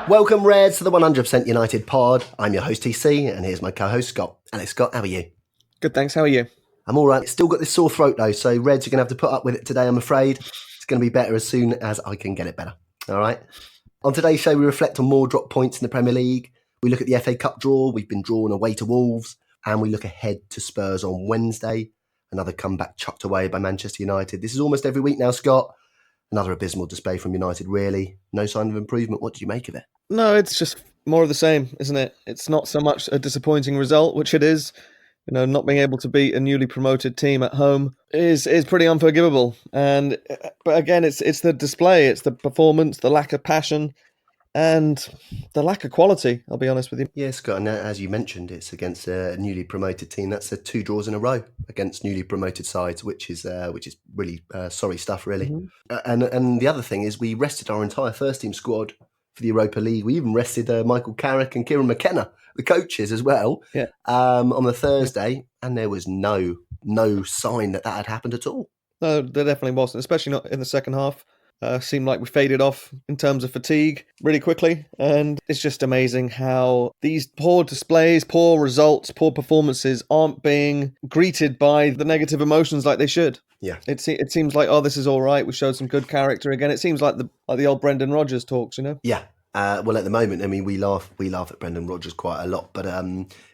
Welcome, Reds, to the 100% United pod. I'm your host, TC, and here's my co-host, Scott. Alex, Scott, how are you? Good, thanks. How are you? I'm all right. Still got this sore throat, though, so Reds, you're going to have to put up with it today, I'm afraid. It's going to be better as soon as I can get it better. All right? On today's show, we reflect on more drop points in the Premier League. We look at the FA Cup draw. We've been drawn away to Wolves. And we look ahead to Spurs on Wednesday. Another comeback chucked away by Manchester United. This is almost every week now, Scott. Another abysmal display from United, really. No sign of improvement. What do you make of it? No, it's just more of the same, isn't it? It's not so much a disappointing result, which it is. You know, not being able to beat a newly promoted team at home is pretty unforgivable. But again, it's the display, it's the performance, the lack of passion, and the lack of quality, I'll be honest with you. Yeah, Scott, and as you mentioned, it's against a newly promoted team. That's 2 draws in a row against newly promoted sides, which is really sorry stuff, really. Mm-hmm. And the other thing is we rested our entire first team squad for the Europa League. We even rested Michael Carrick and Kieran McKenna, the coaches, as well, on the Thursday, and there was no sign that had happened at all. No, there definitely wasn't, especially not in the second half. Seemed like we faded off in terms of fatigue really quickly, and it's just amazing how these poor displays, poor results, poor performances aren't being greeted by the negative emotions like they should. Yeah, it seems like, oh, this is all right. We showed some good character again. It seems like the old Brendan Rodgers talks, you know. Yeah. Well, at the moment, I mean, we laugh at Brendan Rodgers quite a lot, but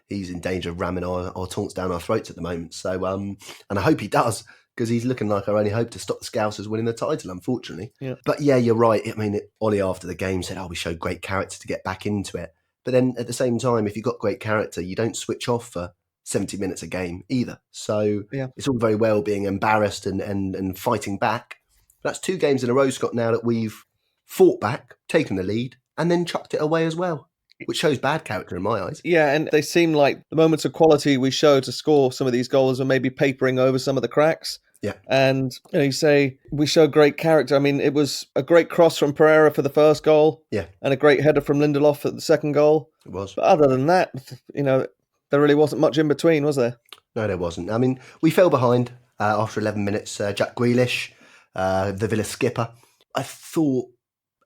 he's in danger of ramming our taunts down our throats at the moment. So, and I hope he does, because he's looking like our only hope to stop the Scousers winning the title, unfortunately. Yeah. But yeah, you're right. I mean, Ollie after the game said, we showed great character to get back into it. But then at the same time, if you've got great character, you don't switch off for 70 minutes a game either. So It's all very well being embarrassed and fighting back. But that's 2 games in a row, Scott, now that we've fought back, taken the lead, and then chucked it away as well, which shows bad character in my eyes. Yeah, and they seem like the moments of quality we show to score some of these goals are maybe papering over some of the cracks. Yeah. And you say we show great character. I mean, it was a great cross from Pereira for the first goal. Yeah. And a great header from Lindelof at the second goal. It was. But other than that, there really wasn't much in between, was there? No, there wasn't. I mean, we fell behind after 11 minutes. Jack Grealish, the Villa skipper. I thought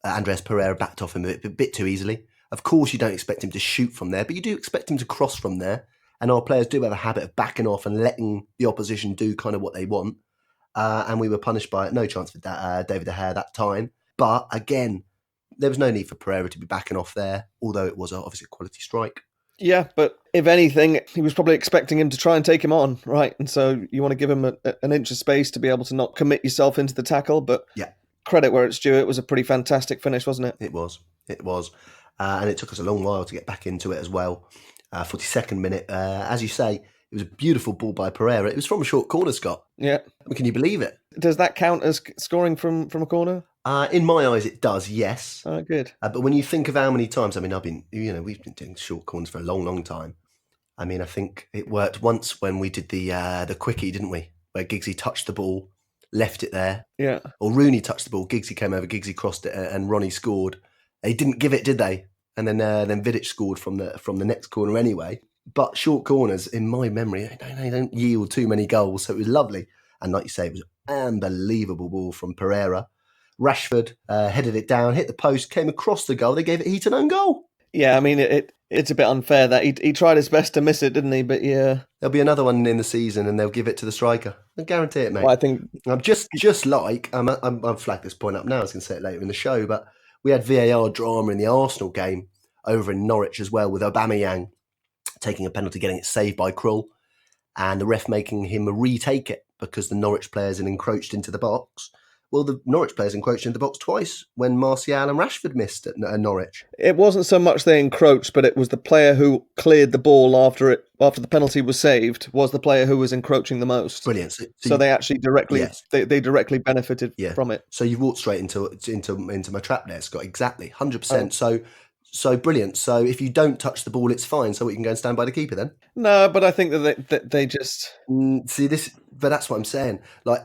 Andres Pereira backed off him a bit too easily. Of course, you don't expect him to shoot from there, but you do expect him to cross from there. And our players do have a habit of backing off and letting the opposition do kind of what they want. And we were punished by it. No chance for David De Gea that time. But again, there was no need for Pereira to be backing off there, although it was obviously a quality strike. Yeah, but if anything, he was probably expecting him to try and take him on, right? And so you want to give him an inch of space to be able to not commit yourself into the tackle. But credit where it's due, it was a pretty fantastic finish, wasn't it? It was. And it took us a long while to get back into it as well. 42nd minute, as you say, it was a beautiful ball by Pereira. It was from a short corner, Scott. Yeah. Can you believe it? Does that count as scoring from a corner? In my eyes, it does, yes. Oh, good. But when you think of how many times, I mean, we've been doing short corners for a long, long time. I mean, I think it worked once when we did the quickie, didn't we? Where Giggsy touched the ball, left it there. Yeah. Or Rooney touched the ball, Giggsy came over, Giggsy crossed it, and Ronnie scored. They didn't give it, did they? And then Vidic scored from the next corner anyway. But short corners, in my memory, they don't yield too many goals, so it was lovely. And like you say, it was an unbelievable ball from Pereira. Rashford headed it down, hit the post, came across the goal. They gave it Heaton own goal. Yeah, I mean, it's a bit unfair that he tried his best to miss it, didn't he? But yeah. There'll be another one in the season and they'll give it to the striker. I guarantee it, mate. Well, I think... I'm just like, I've flagged this point up now, I was going to say it later in the show, but we had VAR drama in the Arsenal game over in Norwich as well, with Aubameyang taking a penalty, getting it saved by Krul, and the ref making him retake it because the Norwich players had encroached into the box. Well, the Norwich players encroached into the box twice when Martial and Rashford missed at Norwich. It wasn't so much they encroached, but it was the player who cleared the ball after the penalty was saved was the player who was encroaching the most. Brilliant. So they actually directly they directly benefited from it. So you've walked straight into my trap there, Scott. Exactly, 100%. So brilliant. So if you don't touch the ball, it's fine. So we can go and stand by the keeper then? No, but I think that they just... See, but that's what I'm saying. Like,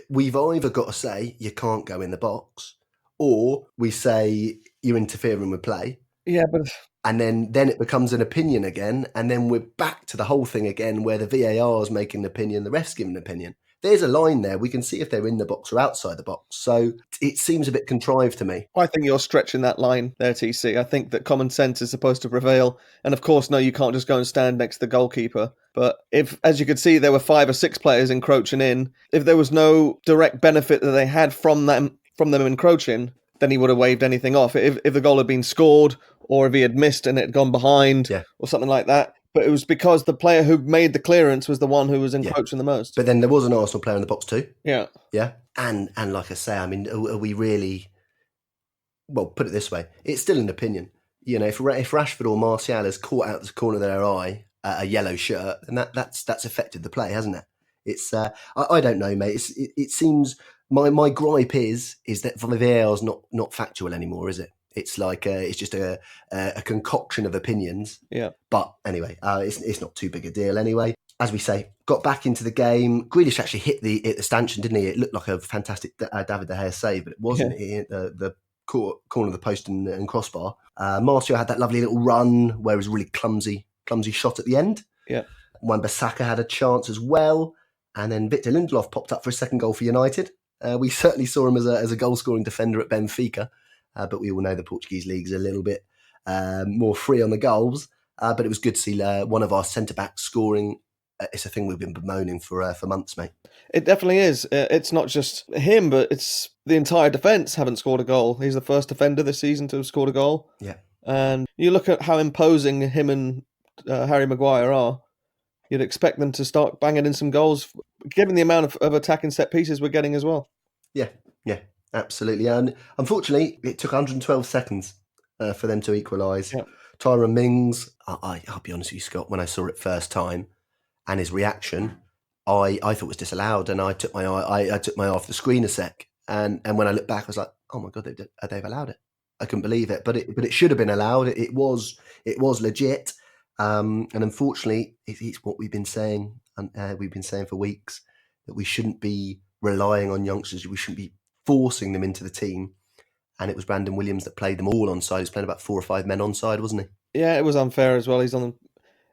we've either got to say you can't go in the box, or we say you're interfering with play. Yeah, but... And then it becomes an opinion again, and then we're back to the whole thing again where the VAR is making an opinion, the ref's giving an opinion. there's a line there. We can see if they're in the box or outside the box. So it seems a bit contrived to me. I think you're stretching that line there, TC. I think that common sense is supposed to prevail. And of course, no, you can't just go and stand next to the goalkeeper. But if, as you could see, there were 5 or 6 players encroaching in, if there was no direct benefit that they had from them encroaching, then he would have waved anything off. If the goal had been scored, or if he had missed and it had gone behind, or something like that. But it was because the player who made the clearance was the one who was encroaching the most. But then there was an Arsenal player in the box too. Yeah. Yeah. And like I say, I mean, are we really... Well, put it this way. It's still an opinion. You know, if Rashford or Martial has caught out the corner of their eye a yellow shirt, then that's affected the play, hasn't it? It's I don't know, mate. It seems... My gripe is that VAR is not factual anymore, is it? It's like it's just a concoction of opinions. Yeah. But anyway, it's not too big a deal anyway. As we say, got back into the game. Grealish actually hit the stanchion, didn't he? It looked like a fantastic David De Gea save, but it wasn't. It hit the corner of the post and crossbar. Martial had that lovely little run where it was a really clumsy shot at the end. Yeah. Wan-Bissaka had a chance as well. And then Victor Lindelof popped up for a second goal for United. We certainly saw him as a goal-scoring defender at Benfica. But we all know the Portuguese league's a little bit more free on the goals. But it was good to see one of our centre-backs scoring. It's a thing we've been bemoaning for months, mate. It definitely is. It's not just him, but it's the entire defence haven't scored a goal. He's the first defender this season to have scored a goal. Yeah. And you look at how imposing him and Harry Maguire are, you'd expect them to start banging in some goals, given the amount of attacking set pieces we're getting as well. Yeah. Absolutely. And unfortunately, it took 112 seconds for them to equalise. Yeah. Tyrone Mings, I'll be honest with you, Scott, when I saw it first time and his reaction, I thought it was disallowed, and I took my eye off the screen a sec. And when I looked back, I was like, oh my God, they've allowed it. I couldn't believe it. But it should have been allowed. It was legit. And unfortunately, it's what we've been saying, and we've been saying for weeks, that we shouldn't be relying on youngsters. We shouldn't be forcing them into the team. And it was Brandon Williams that played them all onside. He was playing about 4 or 5 men onside, wasn't he? Yeah, it was unfair as well. He's on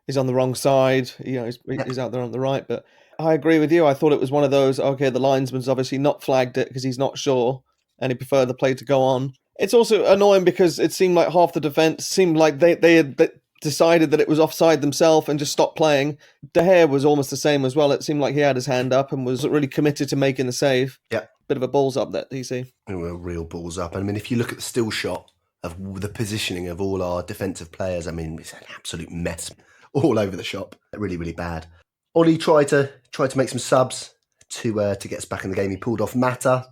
the wrong side. You know, he's out there on the right. But I agree with you. I thought it was one of those, okay, the linesman's obviously not flagged it because he's not sure and he preferred the play to go on. It's also annoying because it seemed like half the defence seemed like they had decided that it was offside themselves and just stopped playing. De Gea was almost the same as well. It seemed like he had his hand up and was really committed to making the save. Yeah. Bit of a balls up that DC. Real balls up. I mean, if you look at the still shot of the positioning of all our defensive players, I mean, it's an absolute mess all over the shop. Really, really bad. Ollie tried to make some subs to get us back in the game. He pulled off Mata,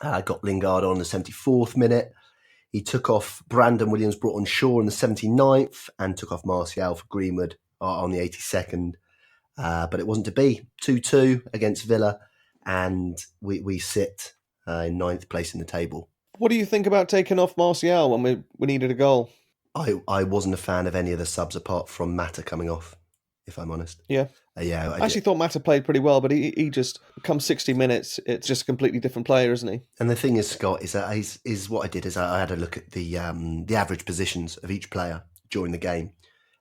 got Lingard on the 74th minute. He took off Brandon Williams, brought on Shaw in the 79th, and took off Martial for Greenwood on the 82nd. But it wasn't to be. 2-2 against Villa, and we sit in 9th place in the table. What do you think about taking off Martial when we needed a goal? I wasn't a fan of any of the subs apart from Mata coming off, if I'm honest. Yeah. Yeah. I actually thought Mata played pretty well, but he just, come 60 minutes, it's just a completely different player, isn't he? And the thing is, Scott, is that is what I did is I had a look at the average positions of each player during the game.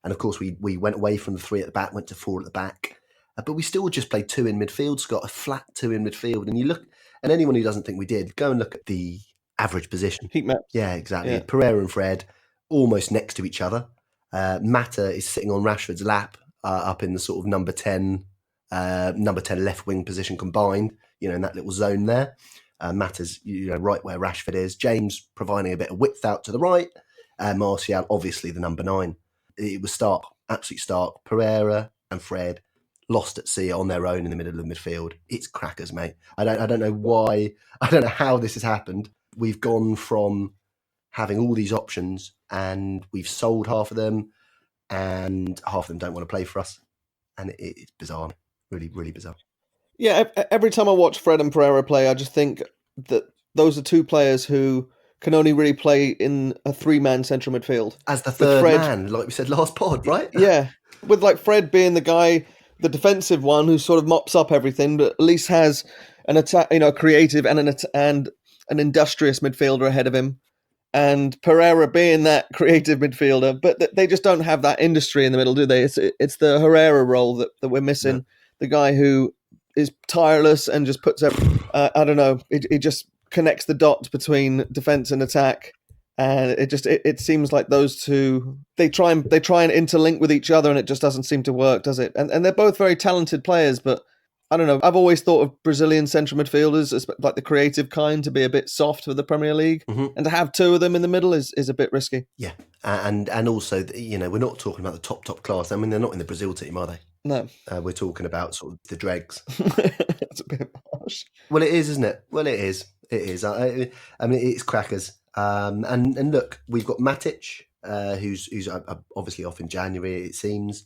And of course, we went away from the 3 at the back, went to 4 at the back. But we still just played 2 in midfield, Scott, a flat 2 in midfield. And you look, and anyone who doesn't think we did, go and look at the average position. Heat maps. Yeah, exactly. Yeah. Pereira and Fred, almost next to each other. Mata is sitting on Rashford's lap, up in the sort of number 10 left wing position combined, in that little zone there. Mata's, right where Rashford is. James providing a bit of width out to the right. Martial, obviously the number 9. It was stark, absolutely stark. Pereira and Fred lost at sea on their own in the middle of the midfield. It's crackers, mate. I don't know why. I don't know how this has happened. We've gone from having all these options and we've sold half of them, and half of them don't want to play for us. And it's bizarre. Really, really bizarre. Yeah, every time I watch Fred and Pereira play, I just think that those are 2 players who can only really play in a 3-man central midfield. As the third man, like we said last pod, right? Yeah, with like Fred being the guy, the defensive one who sort of mops up everything, but at least has an attack, creative and an industrious midfielder ahead of him. And Pereira being that creative midfielder, but they just don't have that industry in the middle, do they? It's the Herrera role that we're missing. No. The guy who is tireless and just puts up. I don't know. He just connects the dots between defense and attack, and it seems like those two they try and interlink with each other, and it just doesn't seem to work, does it? And they're both very talented players, but I don't know. I've always thought of Brazilian central midfielders as like the creative kind to be a bit soft for the Premier League, and to have two of them in the middle is a bit risky. Yeah, and also, we're not talking about the top class. I mean, they're not in the Brazil team, are they? No. We're talking about sort of the dregs. That's a bit harsh. Well, it is, isn't it? Well, it is. It is. I mean, it's crackers. And look, we've got Matic, who's obviously off in January, it seems.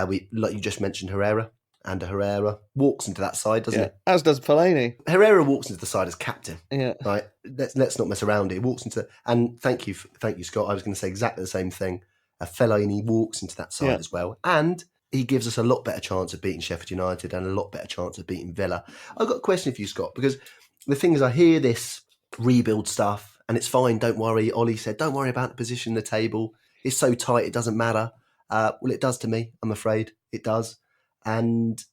We, like you just mentioned, Herrera. And Herrera walks into that side, doesn't he? As does Fellaini. Herrera walks into the side as captain. Yeah. Right. Let's not mess around here. He walks into and thank you, Scott. I was going to say exactly the same thing. Fellaini walks into that side as well, and he gives us a lot better chance of beating Sheffield United and a lot better chance of beating Villa. I've got a question for you, Scott, because the thing is, I hear this rebuild stuff, and it's fine. Don't worry. Ollie said, don't worry about the position in the table. It's so tight, it doesn't matter. Well, it does to me. I'm afraid it does. And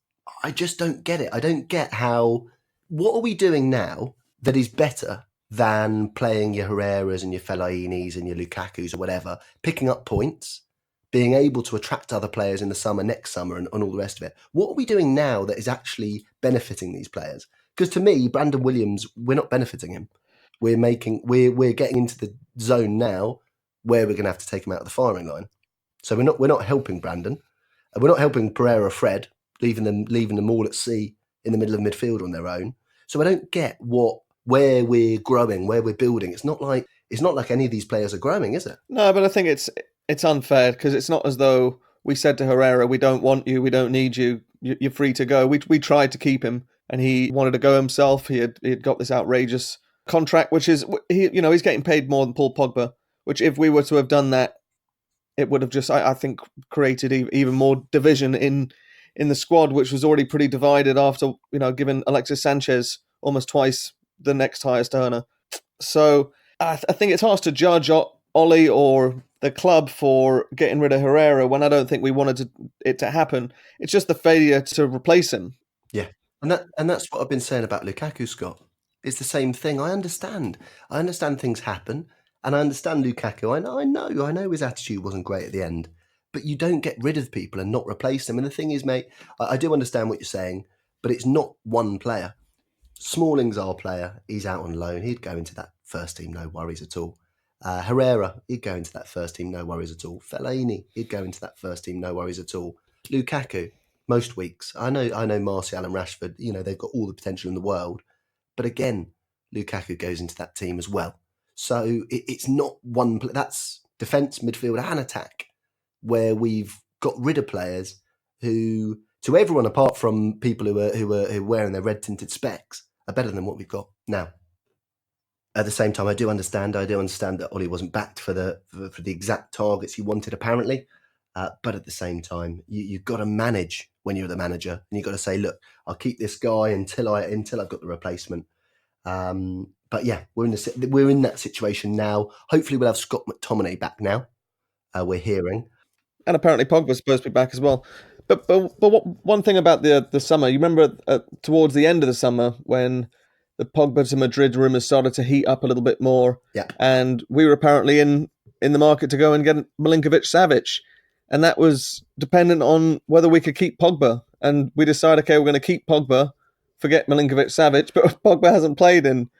I just don't get it. I don't get what are we doing now that is better than playing your Herreras and your Fellainis and your Lukakus or whatever, picking up points, being able to attract other players in the summer, next summer, and all the rest of it. What are we doing now that is actually benefiting these players? Because to me, Brandon Williams, we're not benefiting him. We're getting into the zone now where we're going to have to take him out of the firing line. So we're not helping Brandon. We're not helping Pereira, Fred, leaving them all at sea in the middle of midfield on their own. So I don't get where we're growing, where we're building. It's not like any of these players are growing, is it? No, but I think it's unfair because it's not as though we said to Herrera, "We don't want you, we don't need you. You're free to go." We tried to keep him, and he wanted to go himself. He had got this outrageous contract, which is he's getting paid more than Paul Pogba. Which, if we were to have done that, it would have just, I think, created even more division in the squad, which was already pretty divided after, giving Alexis Sanchez almost twice the next highest earner. So I think it's harsh to judge Ollie or the club for getting rid of Herrera when I don't think we wanted it to happen. It's just the failure to replace him. Yeah, and that's what I've been saying about Lukaku, Scott. It's the same thing. I understand things happen. And I understand Lukaku. I know his attitude wasn't great at the end, but you don't get rid of people and not replace them. And the thing is, mate, I do understand what you're saying, but it's not one player. Smalling's our player. He's out on loan. He'd go into that first team, no worries at all. Herrera, he'd go into that first team, no worries at all. Fellaini, he'd go into that first team, no worries at all. Lukaku, most weeks. I know Martial and Rashford, they've got all the potential in the world. But again, Lukaku goes into that team as well. So it's not one. That's defence, midfield, and attack, where we've got rid of players who, to everyone apart from people who are wearing their red tinted specs, are better than what we've got now. At the same time, I do understand that Ollie wasn't backed for the exact targets he wanted, apparently. But at the same time, you've got to manage when you're the manager, and you've got to say, look, I'll keep this guy until I've got the replacement. But yeah, we're in that situation now. Hopefully, we'll have Scott McTominay back now. We're hearing, and apparently Pogba's supposed to be back as well. But one thing about the summer, you remember towards the end of the summer when the Pogba to Madrid rumours started to heat up a little bit more, and we were apparently in the market to go and get Milinkovic-Savic, and that was dependent on whether we could keep Pogba. And we decided, okay, we're going to keep Pogba, forget Milinkovic-Savic, but Pogba hasn't played in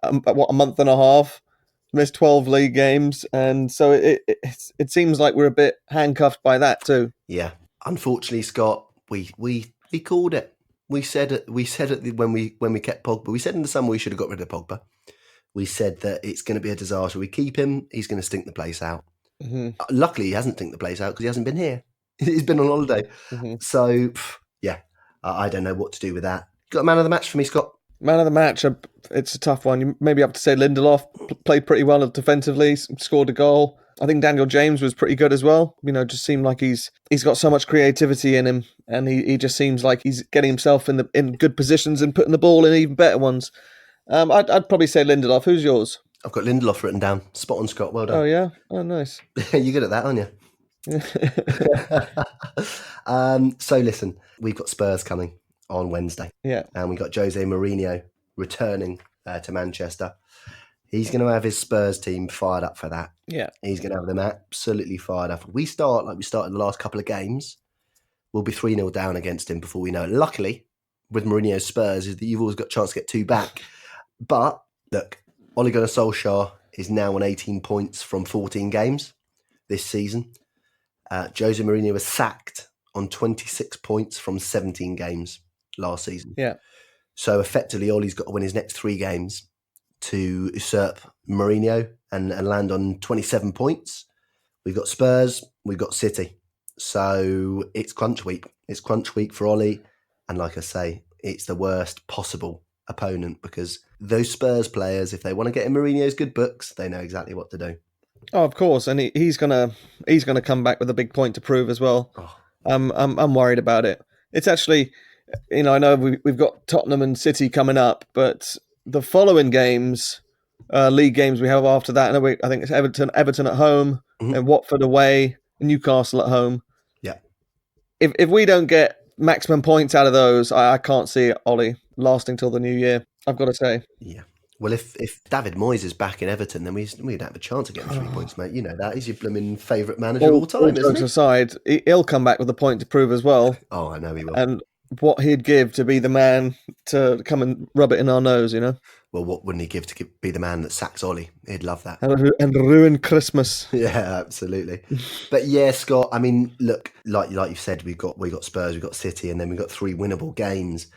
a month and a half, missed 12 league games, and so it seems like we're a bit handcuffed by that too. Yeah, unfortunately, Scott, we called it. We said it when we kept Pogba. We said in the summer we should have got rid of Pogba. We said that it's going to be a disaster. We keep him, he's going to stink the place out. Mm-hmm. Luckily, he hasn't stinked the place out because he hasn't been here. He's been on holiday. Mm-hmm. So yeah, I don't know what to do with that. Got a man of the match for me, Scott? Man of the match, it's a tough one. You maybe have to say Lindelof played pretty well defensively, scored a goal. I think Daniel James was pretty good as well. Just seemed like he's got so much creativity in him, and he just seems like he's getting himself in good positions and putting the ball in even better ones. I'd probably say Lindelof. Who's yours? I've got Lindelof written down. Spot on, Scott. Well done. Oh yeah, oh nice. You're good at that, aren't you? So listen, we've got Spurs coming. on Wednesday. Yeah. And we got Jose Mourinho returning to Manchester. He's going to have his Spurs team fired up for that. Yeah. He's going to have them absolutely fired up. If we start like we started the last couple of games, we'll be 3-0 down against him before we know it. Luckily, with Mourinho's Spurs, is that you've always got a chance to get 2 back. But, look, Ole Gunnar Solskjaer is now on 18 points from 14 games this season. Jose Mourinho was sacked on 26 points from 17 games last season. Yeah. So, effectively, Ole's got to win his next 3 games to usurp Mourinho and land on 27 points. We've got Spurs, we've got City. So it's crunch week. It's crunch week for Ole. And like I say, it's the worst possible opponent because those Spurs players, if they want to get in Mourinho's good books, they know exactly what to do. Oh, of course. And he's gonna come back with a big point to prove as well. Oh. I'm worried about it. It's actually, I know we've got Tottenham and City coming up, but the following games, league games we have after that, I think it's Everton at home, and Watford away, and Newcastle at home. Yeah. If we don't get maximum points out of those, I can't see Ole lasting till the new year, I've got to say. Yeah. Well, if David Moyes is back in Everton, then we'd have a chance of getting 3 points, mate. You know that. He's your blooming favourite manager of all time, isn't jokes he? aside, he'll come back with a point to prove as well. Oh, I know he will. And what he'd give to be the man to come and rub it in our nose, Well, what wouldn't he give to be the man that sacks Ole? He'd love that. And ruin Christmas. Yeah, absolutely. But yeah, Scott, I mean, look, like you've said, we got Spurs, we've got City, and then we've got 3 winnable games.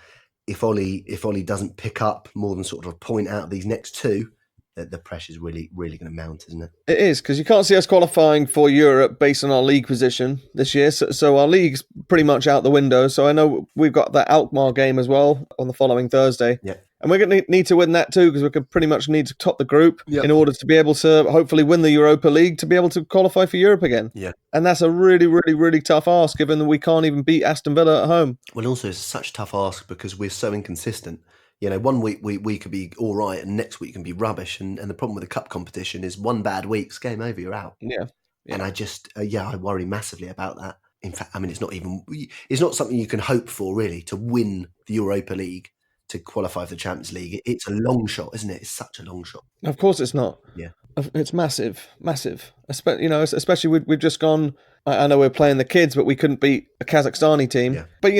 If Ole doesn't pick up more than sort of a point out of these next 2, the pressure's really, really going to mount, isn't it? It is, because you can't see us qualifying for Europe based on our league position this year. So our league's pretty much out the window. So I know we've got that Alkmaar game as well on the following Thursday. Yeah. And we're going to need to win that too, because we could pretty much need to top the group Yep. in order to be able to hopefully win the Europa League to be able to qualify for Europe again. Yeah. And that's a really, really, really tough ask, given that we can't even beat Aston Villa at home. Well, also, it's such a tough ask because we're so inconsistent. You know, one week we could be all right and next week can be rubbish. And the problem with the cup competition is one bad week's game over, you're out. Yeah. And I just, I worry massively about that. In fact, I mean, it's not something you can hope for, really, to win the Europa League, to qualify for the Champions League. It's a long shot, isn't it? It's such a long shot. Of course it's not. Yeah. It's massive. Especially we've just gone, I know we're playing the kids, but we couldn't beat a Kazakhstani team. Yeah. But,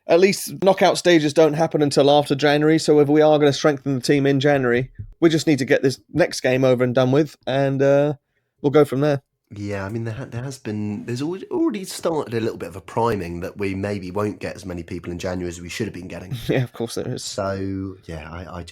at least knockout stages don't happen until after January. So if we are going to strengthen the team in January, we just need to get this next game over and done with, and we'll go from there. Yeah, I mean, there's already started a little bit of a priming that we maybe won't get as many people in January as we should have been getting. Yeah, of course there is. So, yeah,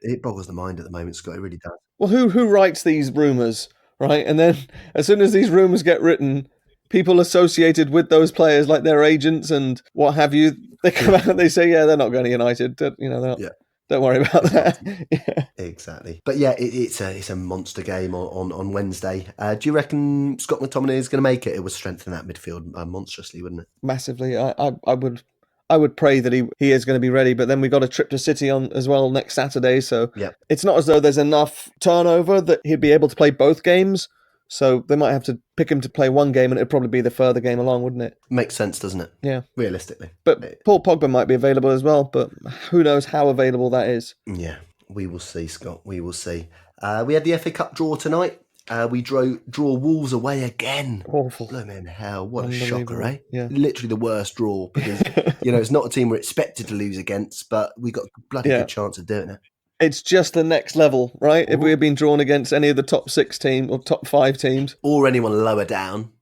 it boggles the mind at the moment, Scott. It really does. Well, who writes these rumours, right? And then as soon as these rumours get written, people associated with those players, like their agents and what have you, they come out and they say, yeah, they're not going to United. They're not. Yeah. Don't worry about that. Yeah. Exactly. But yeah, it's a monster game on Wednesday. Do you reckon Scott McTominay is going to make it? It would strengthen that midfield monstrously, wouldn't it? Massively. I would pray that he is going to be ready, but then we got a trip to City on as well next Saturday, so It's not as though there's enough turnover that he'd be able to play both games. So they might have to pick him to play one game, and it'd probably be the further game along, wouldn't it? Makes sense, doesn't it? Yeah. Realistically. But Paul Pogba might be available as well, but who knows how available that is. Yeah, we will see, Scott. We will see. We had the FA Cup draw tonight. We draw Wolves away again. Awful. Blooming hell, what a shocker, eh? Yeah. Literally the worst draw because, it's not a team we're expected to lose against, but we got a bloody good chance of doing it. It's just the next level, right? If we had been drawn against any of the top 6 teams or top 5 teams. Or anyone lower down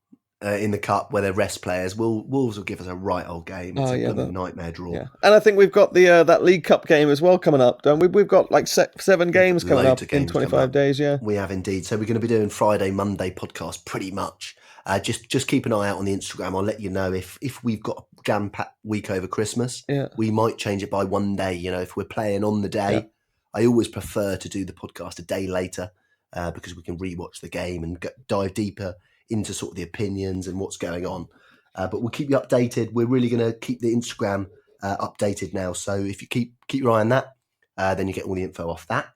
in the cup where they're rest players, Wolves will give us a right old game. It's a nightmare draw. Yeah. And I think we've got the that League Cup game as well coming up, don't we? We've got like 7 games coming up in 25 days, yeah. We have indeed. So we're going to be doing Friday, Monday podcast pretty much. Just keep an eye out on the Instagram. I'll let you know if we've got a jam-packed week over Christmas. Yeah. We might change it by one day, if we're playing on the day. Yeah. I always prefer to do the podcast a day later because we can rewatch the game and dive deeper into sort of the opinions and what's going on. But we'll keep you updated. We're really going to keep the Instagram updated now. So if you keep your eye on that, then you get all the info off that.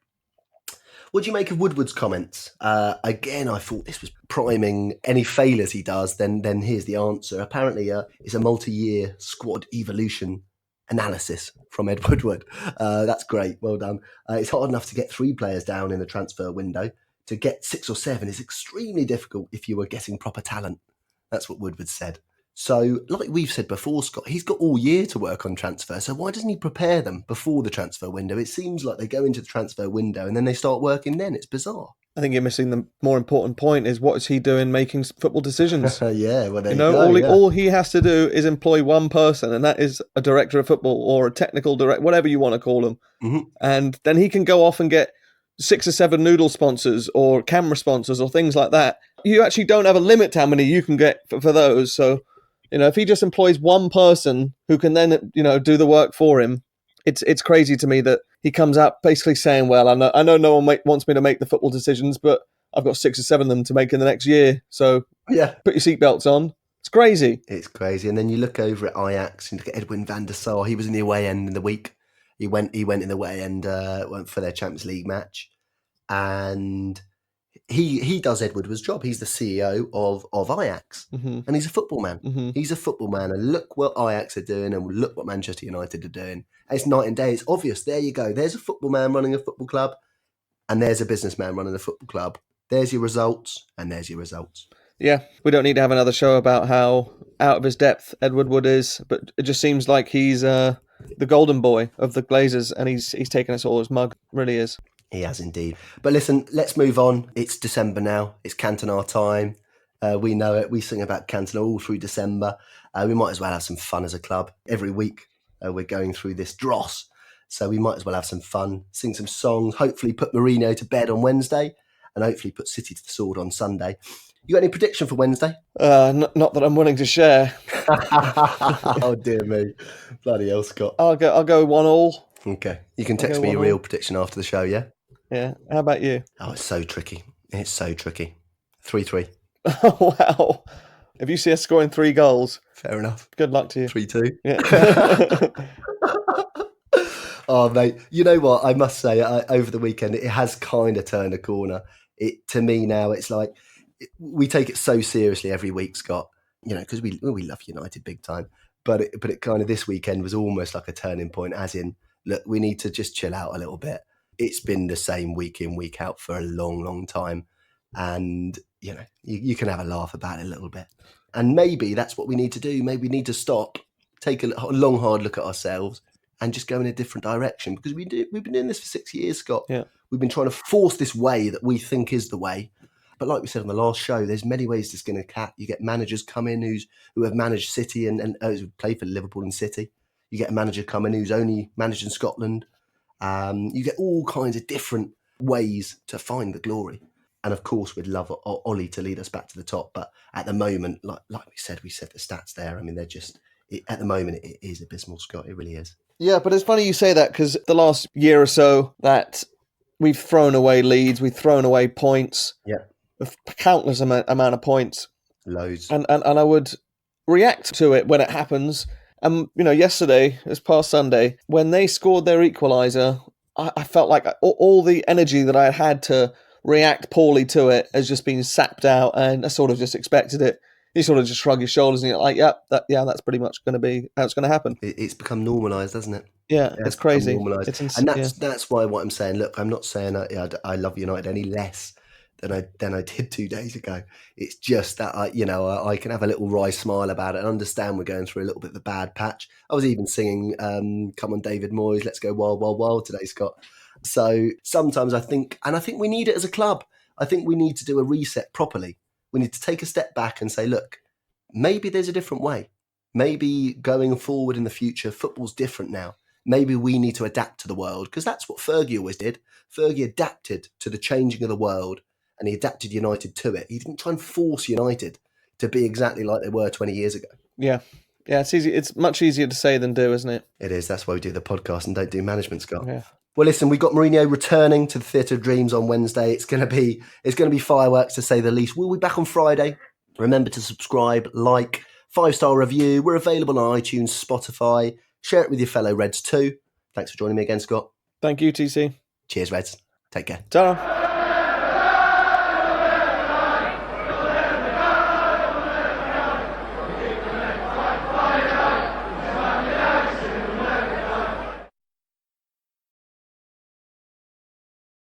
What do you make of Woodward's comments? Again, I thought this was priming any failures he does. Then here's the answer. Apparently, it's a multi-year squad evolution analysis from Ed Woodward. That's great. Well done. It's hard enough to get 3 players down in the transfer window. To get 6 or 7 is extremely difficult if you were getting proper talent. That's what Woodward said. So, like we've said before, Scott, he's got all year to work on transfer. So why doesn't he prepare them before the transfer window? It seems like they go into the transfer window and then they start working then. It's bizarre. I think you're missing the more important point is what is he doing making football decisions? Yeah, well, there you go. All he has to do is employ one person, and that is a director of football or a technical director, whatever you want to call him. Mm-hmm. And then he can go off and get 6 or 7 noodle sponsors or camera sponsors or things like that. You actually don't have a limit to how many you can get for those. So, if he just employs one person who can then, do the work for him, it's crazy to me that he comes out basically saying, well, I know no one wants me to make the football decisions, but I've got 6 or 7 of them to make in the next year. So yeah, put your seatbelts on. It's crazy. It's crazy. And then you look over at Ajax and look at Edwin van der Sar. He was in the away end in the week. He went in the away end, went for their Champions League match. And he does Ed Woodward's job. He's the CEO of Ajax. Mm-hmm. And he's a football man. Mm-hmm. He's a football man. And look what Ajax are doing and look what Manchester United are doing. It's night and day. It's obvious. There you go. There's a football man running a football club and there's a businessman running a football club. There's your results and there's your results. Yeah, we don't need to have another show about how out of his depth Ed Woodward is, but it just seems like he's the golden boy of the Glazers and he's taken us all his mug. Really is. He has indeed. But listen, let's move on. It's December now. It's Cantona time. We know it. We sing about Cantona all through December. We might as well have some fun as a club. Every week we're going through this dross. So we might as well have some fun, sing some songs, hopefully put Mourinho to bed on Wednesday and hopefully put City to the sword on Sunday. You got any prediction for Wednesday? Not that I'm willing to share. Oh, dear me. Bloody hell, Scott. I'll go 1-1. Okay. You can text me your real prediction after the show, yeah? Yeah. How about you? Oh, it's so tricky. It's so tricky. 3-3. Oh, wow. If you see us scoring 3 goals... Fair enough. Good luck to you. 3-2. Yeah. Oh, mate. You know what? I must say, over the weekend, it has kind of turned a corner. To me now, it's like... We take it so seriously every week, Scott, because we love United big time. But it kind of this weekend was almost like a turning point, as in, look, we need to just chill out a little bit. It's been the same week in, week out for a long, long time. And, you can have a laugh about it a little bit. And maybe that's what we need to do. Maybe we need to stop, take a long, hard look at ourselves and just go in a different direction. Because we've been doing this for 6 years, Scott. Yeah. We've been trying to force this way that we think is the way. But like we said on the last show, there's many ways to skin a cat. You get managers come in who have managed City and played for Liverpool and City. You get a manager come in who's only managed in Scotland. You get all kinds of different ways to find the glory. And of course, we'd love Ollie to lead us back to the top. But at the moment, like we said the stats there. I mean, they're just, at the moment, it is abysmal, Scott. It really is. Yeah, but it's funny you say that because the last year or so that we've thrown away leads, we've thrown away points. Yeah. A countless amount of points. Loads. And I would react to it when it happens. And, yesterday, this past Sunday, when they scored their equaliser, I felt like all the energy that I had to react poorly to it has just been sapped out, and I sort of just expected it. You sort of just shrug your shoulders and you're like, that's pretty much going to be how it's going to happen. It's become normalised, hasn't it? Yeah, it's crazy. That's why what I'm saying, look, I'm not saying I love United any less than I did 2 days ago. It's just that I can have a little wry smile about it and understand we're going through a little bit of a bad patch. I was even singing "Come on, David Moyes, let's go wild, wild, wild" today, Scott. So sometimes I think we need it as a club. I think we need to do a reset properly. We need to take a step back and say, look, maybe there's a different way. Maybe going forward in the future, football's different now. Maybe we need to adapt to the world, because that's what Fergie always did. Fergie adapted to the changing of the world. And he adapted United to it. He didn't try and force United to be exactly like they were 20 years ago. Yeah. Yeah, it's easy. It's much easier to say than do, isn't it? It is. That's why we do the podcast and don't do management, Scott. Yeah. Well, listen, we've got Mourinho returning to the Theatre of Dreams on Wednesday. It's going to be fireworks, to say the least. We'll be back on Friday. Remember to subscribe, like, 5-star review. We're available on iTunes, Spotify. Share it with your fellow Reds too. Thanks for joining me again, Scott. Thank you, TC. Cheers, Reds. Take care. Ta-ra.